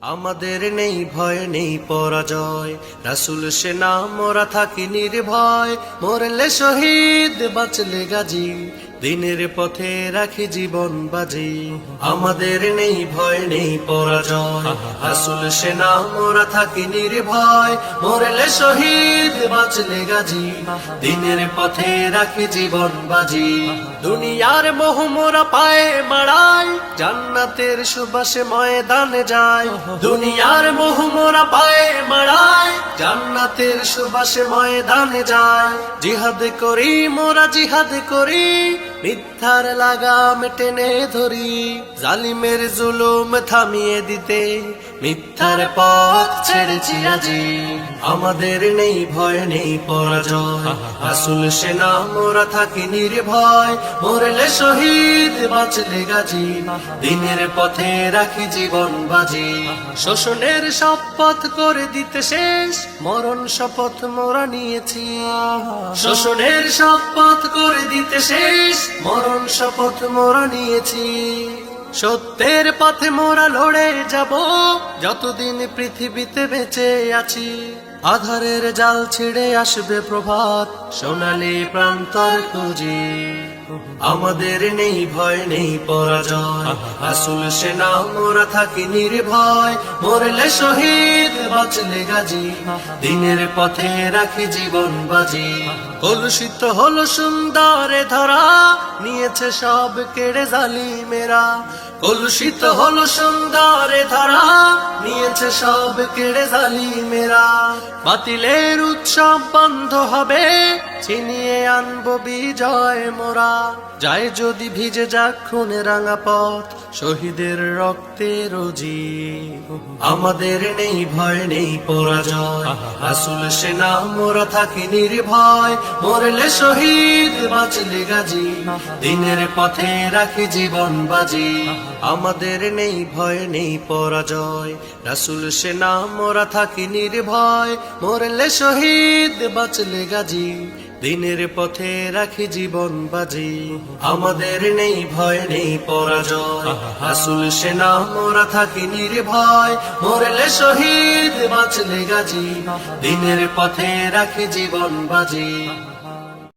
আমাদের নেই ভয় নেই পরাজয়, রাসূল সেনা মোরা থাকি নির্ভয়। মরলে শহীদ বাঁচলে গাজী, দিনের পথে রাখি জীবন বাজি। আমাদের নেই ভয় নেই পরাজয়, রাসূল সেনা মোরা থাকি নির্ভয়। মরলে শহীদ বাঁচলে গাজী, দিনের পথে রাখি জীবন বাজি। দুনিয়ার মোহ মোরা পায়ে মাড়াই, জান্নাতের সুবাসে ময়দানে যায়। দুনিয়ার মোহ মোরা পায়ে মাড়াই, জান্নাতের সুবাসে ময়দানে যায়। জিহাদ করি মোরা জিহাদ করি, মিথ্যার লাগাম টেনে ধরি। জালিমের জুলুম থামিয়ে দিতে মিথ্যার পথ ছেড়েছি আজি। আমাদের নেই ভয় নেই পরাজয়, রাসূল সেনা মোরা থাকি নির্ভয়। মরলে শহীদ বাঁচলে গাজী, দিনের পথে রাখি জীবন বাজি। শোষণের শপথ করে দিতে শেষ, মরণ শপথ মোরা নিয়েছি। শোষণের শপথ করে দিতে শেষ, মরণ শপথ মোরা নিয়েছি। সত্যের পথে মোরা লড়ে যাব, যতদিন পৃথিবীতে বেঁচে আছি। আধারের জাল ছিঁড়ে আসবে প্রভাত, সোনালী প্রান্তর খুঁজি। আমাদের নেই ভয় নেই পরাজয়, রাসূল সেনা মোরা থাকি নির্ভয়। মরলে শহীদ বাঁচলে গাজী, দিনের পথে রাখি জীবন বাজি। কলুষিত হলো সুন্দরে ধরা, নিয়েছে সব কেড়ে জালিমেরা। কলুষিত হলো সুন্দরে ধরা, নিয়েছে সব কেড়ে জালিমেরা। বাতিলের উৎসব বন্ধ হবে, ছিনিয়ে আনবো বিজয় মোরা। যায় যদি ভিজে যাক খুনে রাঙা পথ, শহীদের রক্তে রোজি। আমাদের নেই ভয় নেই পরাজয়, রাসূল সেনা মোরা থাকি নির্ভয়। মরলে শহীদ বাঁচলে গাজী, দিনের পথে রাখি জীবন বাজি। আমাদের নেই ভয় নেই পরাজয়, রাসূল সেনা মোরা থাকি নির্ভয়। মরলে শহীদ বাঁচলে গাজী, দিনের পথে রাখি জীবন বাজি। আমাদের নেই ভয় নেই পরাজয়, রাসূল সেনা মোরা থাকি নির্ভয়। মরলে শহীদ বাঁচলে গাজী, দিনের পথে রাখি জীবন বাজি।